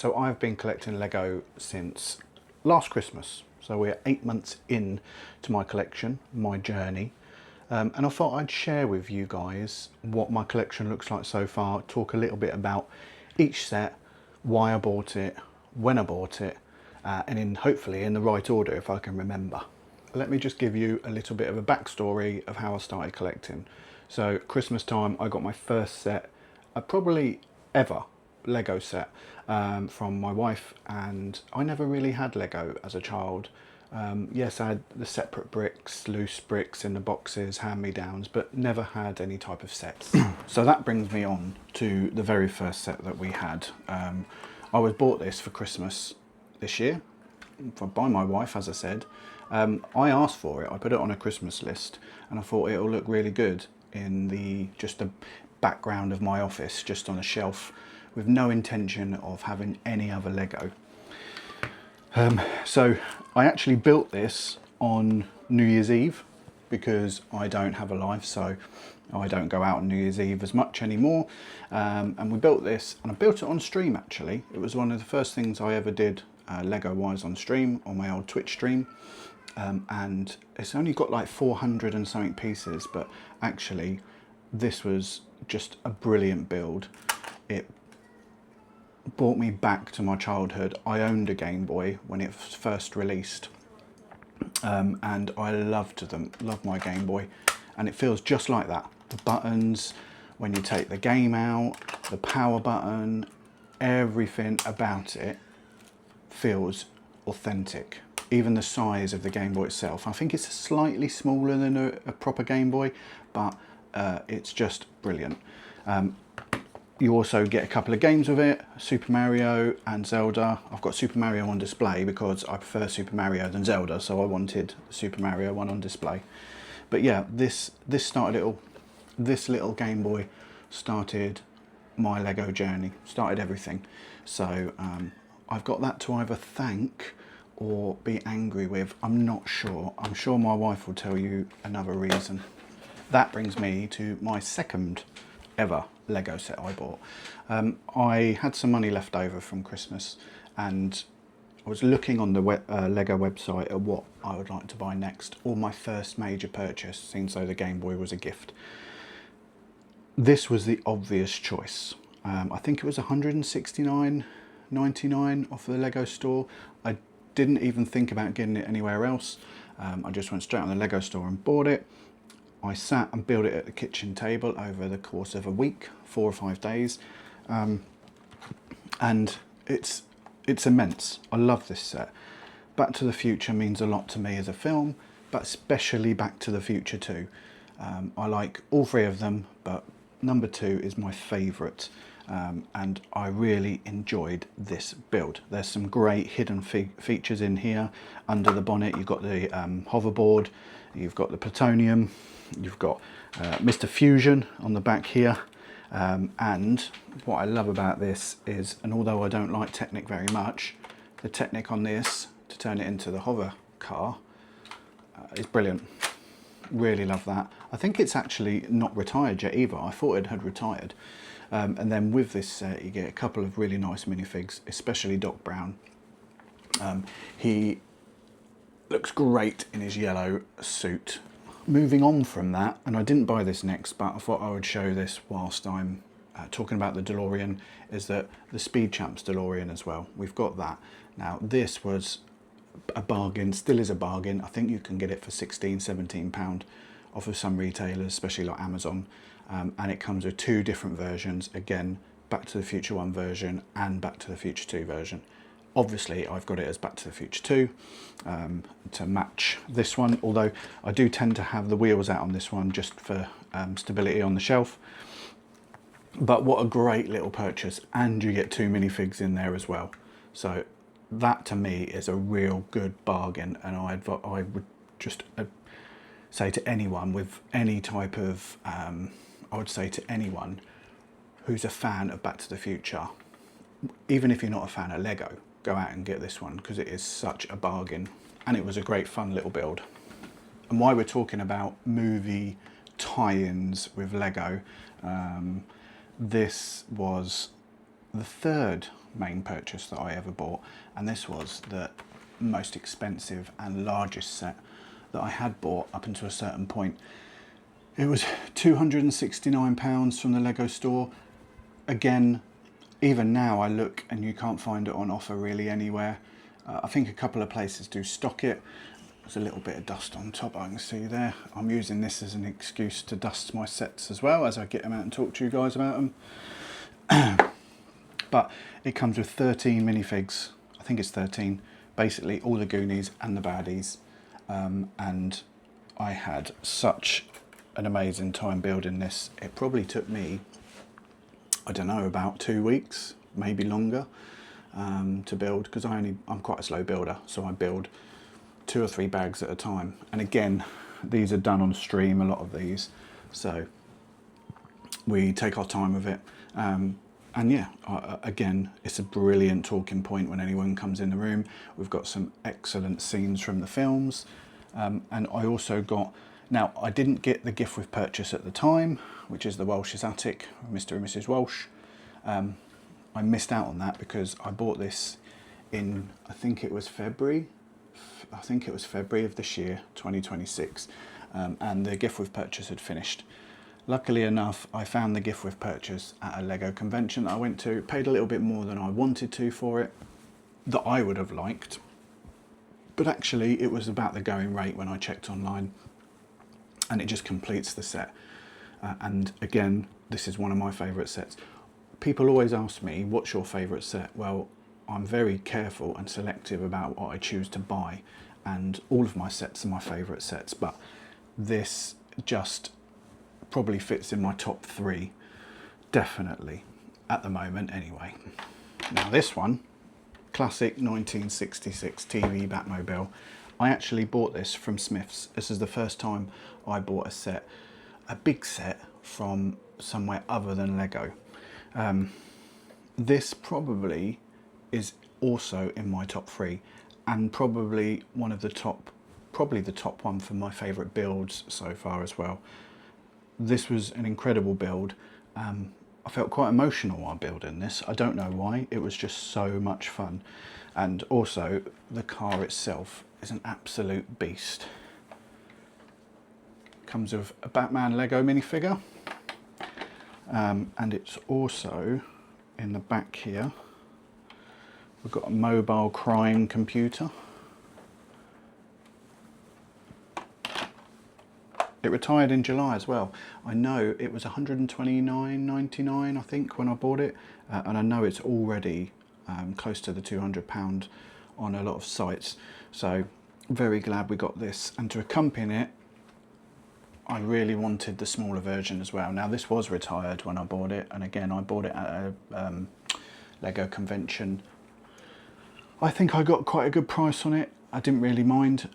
So I've been collecting Lego since last Christmas. So we're 8 months in to my collection, my journey. And I thought I'd share with you guys what my collection looks like so far, talk a little bit about each set, why I bought it, when I bought it, and hopefully in the right order if I can remember. Let me just give you a little bit of a backstory of how I started collecting. So Christmas time, I got my first set, probably ever, Lego set from my wife, and I never really had Lego as a child. Yes, I had the separate bricks, loose bricks in the boxes, hand-me-downs, but never had any type of sets. So that brings me on to the very first set that we had. I was bought this for Christmas this year by my wife, as I said. I asked for it, I put it on a Christmas list, and I thought it'll look really good in just the background of my office, just on a shelf, with no intention of having any other Lego. So I actually built this on New Year's Eve because I don't have a life, so I don't go out on New Year's Eve as much anymore. And we built this, and I built it on stream actually. It was one of the first things I ever did Lego wise on stream, on my old Twitch stream. And it's only got like 400 and something pieces, but actually this was just a brilliant build. It brought me back to my childhood. I owned a Game Boy when it was first released, and I loved my Game Boy, and it feels just like that. The buttons, when you take the game out, the power button, everything about it feels authentic. Even the size of the Game Boy itself. I think it's slightly smaller than a proper Game Boy, but it's just brilliant. You also get a couple of games with it, Super Mario and Zelda. I've got Super Mario on display because I prefer Super Mario than Zelda, so I wanted the Super Mario one on display. But yeah, this little Game Boy started my Lego journey, started everything. So I've got that to either thank or be angry with. I'm not sure. I'm sure my wife will tell you another reason. That brings me to my second ever Lego set I bought. I had some money left over from Christmas, and I was looking on the Lego website at what I would like to buy next, or my first major purchase, since though the Game Boy was a gift. This was the obvious choice. I think it was $169.99 off the Lego store. I didn't even think about getting it anywhere else. I just went straight on the Lego store and bought it. I sat and built it at the kitchen table over the course of a week, 4 or 5 days, and it's immense. I love this set. Back to the Future means a lot to me as a film, but especially Back to the Future 2. I like all three of them, but number 2 is my favourite, and I really enjoyed this build. There's some great hidden features in here. Under the bonnet you've got the hoverboard, you've got the plutonium, you've got Mr. Fusion on the back here, and what I love about this is, and although I don't like Technic very much, the Technic on this to turn it into the hover car is brilliant. Really love that. I think it's actually not retired yet either. I thought it had retired. And then with this set you get a couple of really nice minifigs, especially Doc Brown. He looks great in his yellow suit. Moving on from that, and I didn't buy this next, but I thought I would show this whilst I'm talking about the DeLorean, is that the Speed Champs DeLorean as well. We've got that. Now this was a bargain, still is a bargain. I think you can get it for £16–17 off of some retailers, especially like Amazon, and it comes with 2 different versions. Again, Back to the Future 1 version and Back to the Future 2 version. Obviously I've got it as Back to the Future 2 to match this one, although I do tend to have the wheels out on this one just for stability on the shelf. But what a great little purchase, and you get 2 minifigs in there as well. So that to me is a real good bargain, and I would just say to anyone with any type of, I would say to anyone who's a fan of Back to the Future, even if you're not a fan of Lego, go out and get this one because it is such a bargain, and it was a great fun little build. And why we're talking about movie tie-ins with Lego, this was the third main purchase that I ever bought, and this was the most expensive and largest set that I had bought up until a certain point. It was £269 from the Lego store. Again, even now I look and you can't find it on offer really anywhere. I think a couple of places do stock it. There's a little bit of dust on top, I can see there. I'm using this as an excuse to dust my sets as well as I get them out and talk to you guys about them. But it comes with 13 minifigs, I think it's 13, basically all the Goonies and the baddies. And I had such an amazing time building this. It probably took me, I don't know, about 2 weeks, maybe longer, to build, because I'm quite a slow builder, so I build 2 or 3 bags at a time. And again, these are done on stream, a lot of these, so we take our time with it. And yeah, again, it's a brilliant talking point when anyone comes in the room. We've got some excellent scenes from the films, and I also got, now I didn't get the gift with purchase at the time, which is the Welsh's Attic, Mr. and Mrs. Welsh. I missed out on that because I bought this in, I think it was February of this year, 2026, and the gift with purchase had finished. Luckily enough, I found the gift with purchase at a Lego convention that I went to, paid a little bit more than I wanted to for it, that I would have liked, but actually it was about the going rate when I checked online, and it just completes the set. And again, this is one of my favourite sets. People always ask me, what's your favourite set? Well, I'm very careful and selective about what I choose to buy, and all of my sets are my favourite sets, but this just probably fits in my top 3, definitely, at the moment anyway. Now this one, classic 1966 TV Batmobile. I actually bought this from Smith's. This is the first time I bought a set, a big set, from somewhere other than Lego. This probably is also in my top 3, and probably one of the top, probably the top one for my favourite builds so far as well. This was an incredible build. I felt quite emotional while building this. I don't know why, it was just so much fun. And also the car itself is an absolute beast. Comes with a Batman Lego minifigure, and it's also in the back here. We've got a mobile crime computer. It retired in July as well. I know it was £129.99, I think, when I bought it, and I know it's already close to the £200 on a lot of sites. So very glad we got this, and to accompany it, I really wanted the smaller version as well. Now this was retired when I bought it, and again I bought it at a Lego convention. I think I got quite a good price on it. I didn't really mind,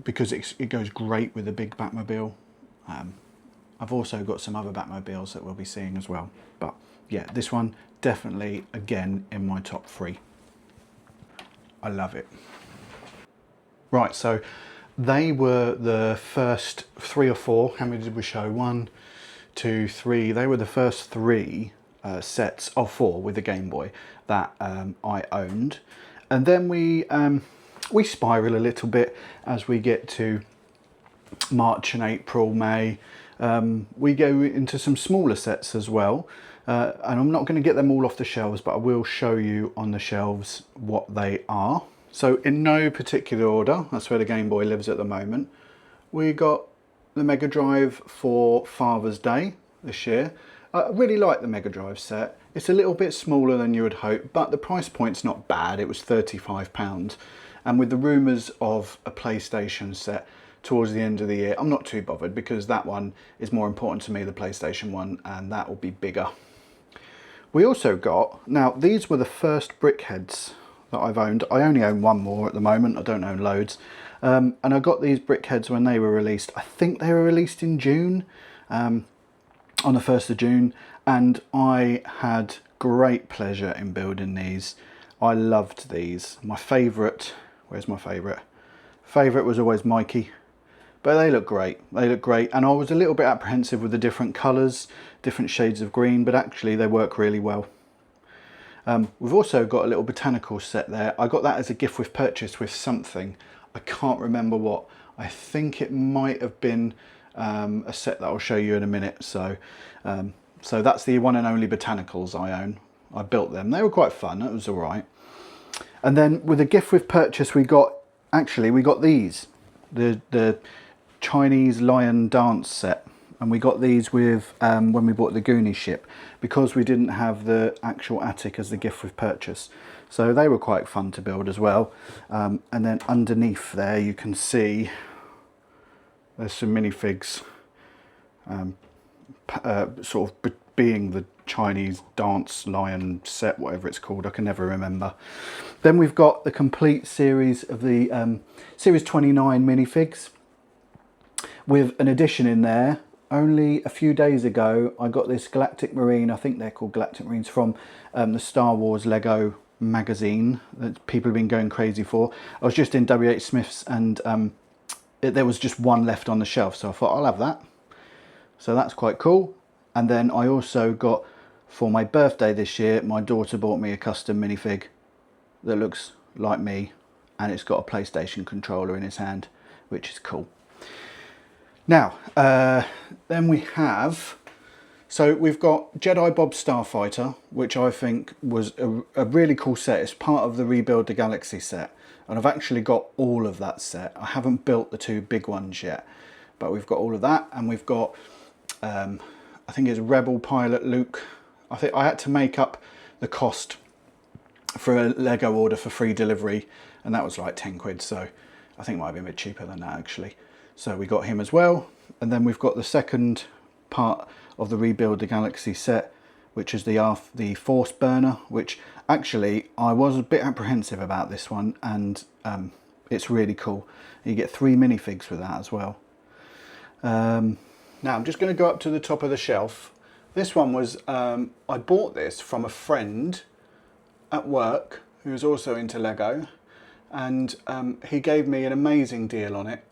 because it goes great with the big Batmobile. I've also got some other Batmobiles that we'll be seeing as well. But yeah, this one definitely, again, in my top 3. I love it. Right, so they were the first 3 or 4. How many did we show? 1, 2, 3. They were the first 3 sets of 4 with the Game Boy that I owned. And then we spiral a little bit as we get to March and April, May. We go into some smaller sets as well, and I'm not going to get them all off the shelves, but I will show you on the shelves what they are. So in no particular order, that's where the Game Boy lives at the moment. We got the Mega Drive for Father's Day this year. I really like the Mega Drive set. It's a little bit smaller than you would hope, but the price point's not bad. It was £35. And with the rumours of a PlayStation set towards the end of the year, I'm not too bothered, because that one is more important to me, the PlayStation one, and that will be bigger. We also got, now these were the first BrickHeads that I've owned. I only own one more at the moment, I don't own loads. And I got these BrickHeads when they were released. I think they were released in June, on the 1st of June, and I had great pleasure in building these. I loved these. My favourite, where's my favourite? Favourite was always Mikey, but they look great. They look great, and I was a little bit apprehensive with the different colours, different shades of green, but actually they work really well. We've also got a little botanical set there. I got that as a gift with purchase with something. I can't remember what. I think it might have been a set that I'll show you in a minute. So that's the one and only botanicals I own. I built them. They were quite fun. It was all right. And then with a gift with purchase, we got these, the Chinese lion dance set. And we got these with when we bought the Goonies ship, because we didn't have the actual attic as the gift with purchase. So they were quite fun to build as well. And then underneath there you can see there's some minifigs, sort of being the Chinese dance lion set, whatever it's called, I can never remember. Then we've got the complete series of the Series 29 minifigs with an addition in there. Only a few days ago I got this Galactic Marine, I think they're called Galactic Marines, from the Star Wars Lego magazine that people have been going crazy for. I was just in WH Smith's and there was just one left on the shelf, so I thought I'll have that. So that's quite cool. And then I also got, for my birthday this year, my daughter bought me a custom minifig that looks like me, and it's got a PlayStation controller in his hand, which is cool. Now, then we have, so we've got Jedi Bob Starfighter, which I think was a really cool set. It's part of the Rebuild the Galaxy set, and I've actually got all of that set. I haven't built the two big ones yet, but we've got all of that, and we've got, I think it's Rebel Pilot Luke. I think I had to make up the cost for a Lego order for free delivery, and that was like 10 quid, so I think it might be a bit cheaper than that actually. So we got him as well. And then we've got the second part of the Rebuild the Galaxy set, which is the Force Burner, which actually I was a bit apprehensive about this one, and it's really cool. You get 3 minifigs with that as well. Now I'm just going to go up to the top of the shelf. This one was, I bought this from a friend at work who was also into Lego, and he gave me an amazing deal on it.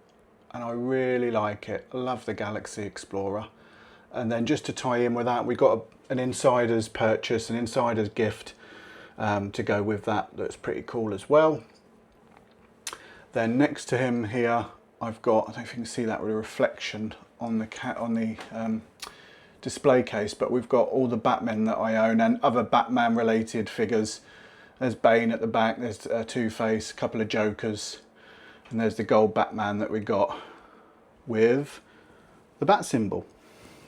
And I really like it. I love the Galaxy Explorer. And then just to tie in with that, we got an insider's purchase, an insider's gift to go with that. That's pretty cool as well. Then next to him here, I've got, I don't know if you can see that with a reflection on the display case, but we've got all the Batmen that I own and other Batman related figures. There's Bane at the back, there's Two-Face, a couple of Jokers. And there's the gold Batman that we got with the bat symbol.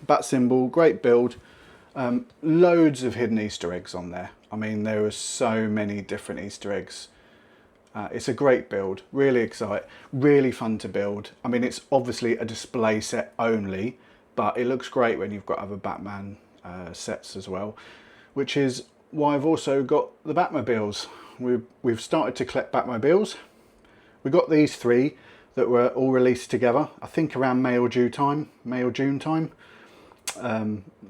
Bat symbol, great build. Loads of hidden Easter eggs on there. I mean, there were so many different Easter eggs. It's a great build, really exciting, really fun to build. I mean, it's obviously a display set only, but it looks great when you've got other Batman sets as well, which is why I've also got the Batmobiles. We've started to collect Batmobiles. We got these 3 that were all released together, I think around May or June time.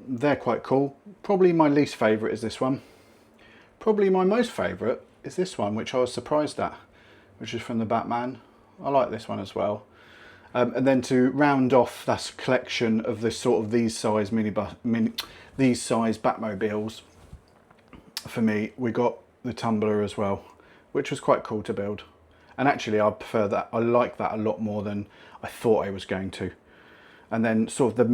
They're quite cool. Probably my least favourite is this one. Probably my most favourite is this one, which I was surprised at, which is from the Batman. I like this one as well. And then to round off that collection of this sort of these size these size Batmobiles, for me, we got the Tumbler as well, which was quite cool to build. And actually I prefer that, I like that a lot more than I thought I was going to. And then sort of the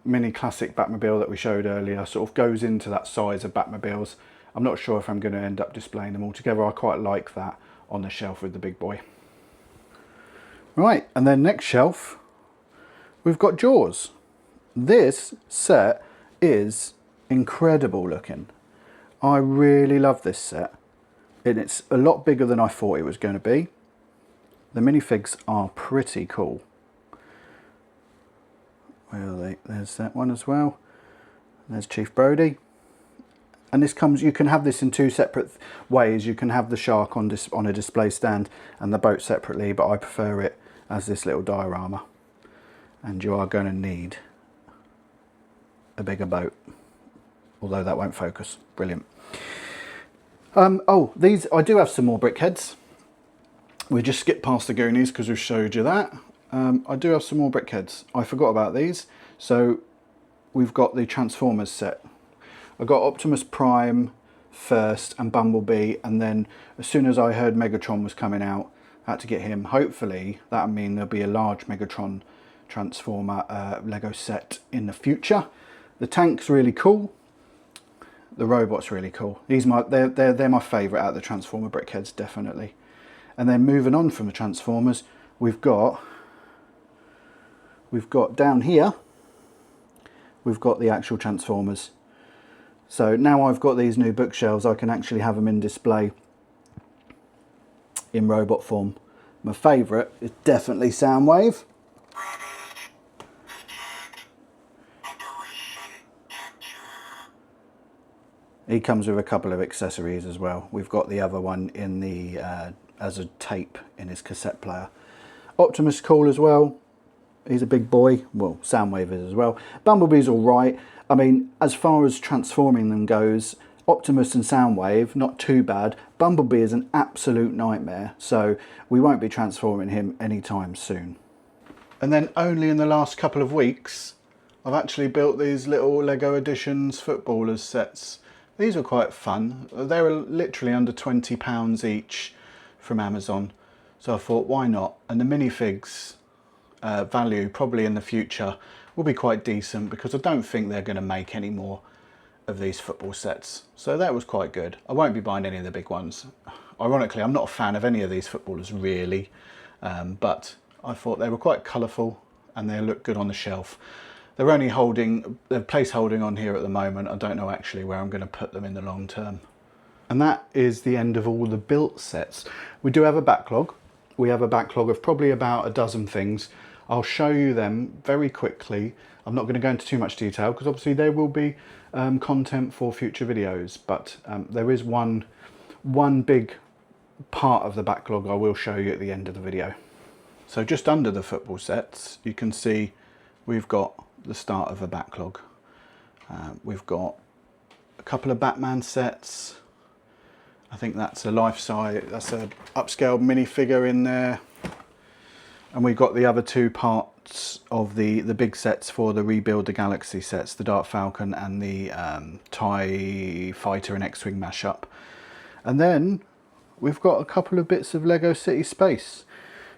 mini classic Batmobile that we showed earlier sort of goes into that size of Batmobiles. I'm not sure if I'm going to end up displaying them all together. I quite like that on the shelf with the big boy. Right, and then next shelf, we've got Jaws. This set is incredible looking. I really love this set. And it's a lot bigger than I thought it was going to be. The minifigs are pretty cool. Where are they? There's that one as well. There's Chief Brody. And this comes, you can have this in 2 separate ways. You can have the shark on a display stand and the boat separately, but I prefer it as this little diorama. And you are going to need a bigger boat, although that won't focus. Brilliant. Oh, these, I do have some more BrickHeads. We just skipped past the Goonies because we've showed you that. I do have some more BrickHeads. I forgot about these. So we've got the Transformers set. I've got Optimus Prime, first and Bumblebee, and then as soon as I heard Megatron was coming out, I had to get him. Hopefully that'll mean there'll be a large Megatron Transformer Lego set in the future. The tank's really cool. The robot's really cool. They're my favourite out of the Transformer brickheads, definitely. And then moving on from the Transformers, we've got down here, we've got the actual Transformers. So now I've got these new bookshelves, I can actually have them in display in robot form. My favourite is definitely Soundwave. He comes with a couple of accessories as well. We've got the other one in the as a tape in his cassette player. Optimus cool as well. He's a big boy. Well, Soundwave is as well. Bumblebee's all right. I mean, as far as transforming them goes, Optimus and Soundwave, not too bad. Bumblebee is an absolute nightmare, so we won't be transforming him anytime soon. And then only in the last couple of weeks, I've actually built these little Lego Editions footballers sets. These are quite fun. They were literally under £20 each from Amazon. So I thought, why not? And the minifigs value probably in the future will be quite decent, because I don't think they're going to make any more of these football sets. So that was quite good. I won't be buying any of the big ones. Ironically, I'm not a fan of any of these footballers really, but I thought they were quite colourful and they look good on the shelf. They're only holding, they're place holding on here at the moment. I don't know actually where I'm going to put them in the long term. And that is the end of all the built sets. We do have a backlog. We have a backlog of probably about a dozen things. I'll show you them very quickly. I'm not going to go into too much detail because obviously there will be content for future videos, but there is one big part of the backlog I will show you at the end of the video. So just under the football sets, you can see we've got the start of a backlog. We've got a couple of Batman sets. I think that's a life-size, that's a upscale minifigure in there. And we've got the other two parts of the big sets for the Rebuild the Galaxy sets, the Dark Falcon and the TIE Fighter and X-Wing mashup. And then we've got a couple of bits of Lego City Space,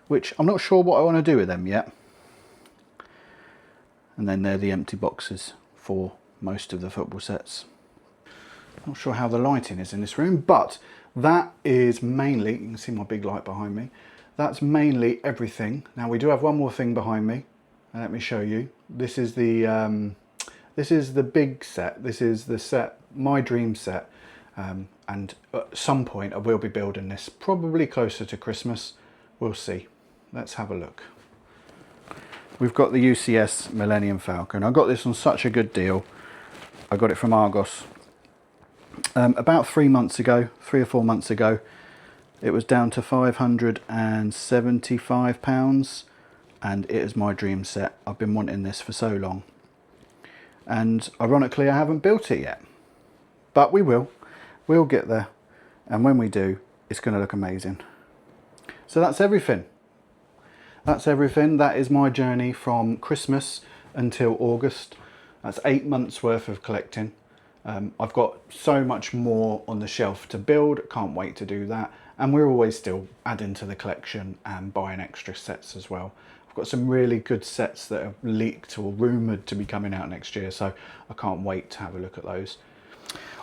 which I'm not sure what I want to do with them yet. And then they're the empty boxes for most of the football sets. Not sure how the lighting is in this room, but that is mainly, you can see my big light behind me, that's mainly everything. Now we do have one more thing behind me, and let me show you. This is the big set. This is the set, my dream set, and at some point I will be building this, probably closer to Christmas. We'll see. Let's have a look. We've got the UCS Millennium Falcon. I got this on such a good deal. I got it from Argos about 3 months ago, 3 or 4 months ago. It was down to £575, and it is my dream set. I've been wanting this for so long, and ironically I haven't built it yet, but we will. We'll get there, and when we do, it's going to look amazing. So that's everything. That's everything. That is my journey from Christmas until August. That's 8 months worth of collecting. I've got so much more on the shelf to build. Can't wait to do that. And we're always still adding to the collection and buying extra sets as well. I've got some really good sets that are leaked or rumoured to be coming out next year, so I can't wait to have a look at those.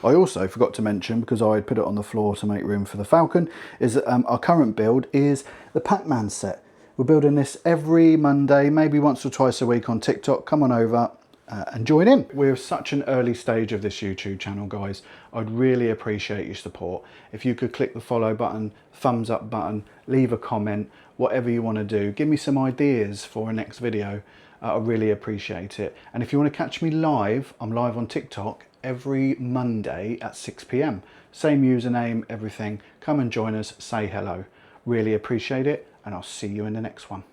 I also forgot to mention, because I had put it on the floor to make room for the Falcon, is that our current build is the Pac-Man set. We're building this every Monday, maybe once or twice a week on TikTok. Come on over and join in. We're such an early stage of this YouTube channel, guys. I'd really appreciate your support. If you could click the follow button, thumbs up button, leave a comment, whatever you want to do. Give me some ideas for a next video. I really appreciate it. And if you want to catch me live, I'm live on TikTok every Monday at 6 PM. Same username, everything. Come and join us, say hello. Really appreciate it, and I'll see you in the next one.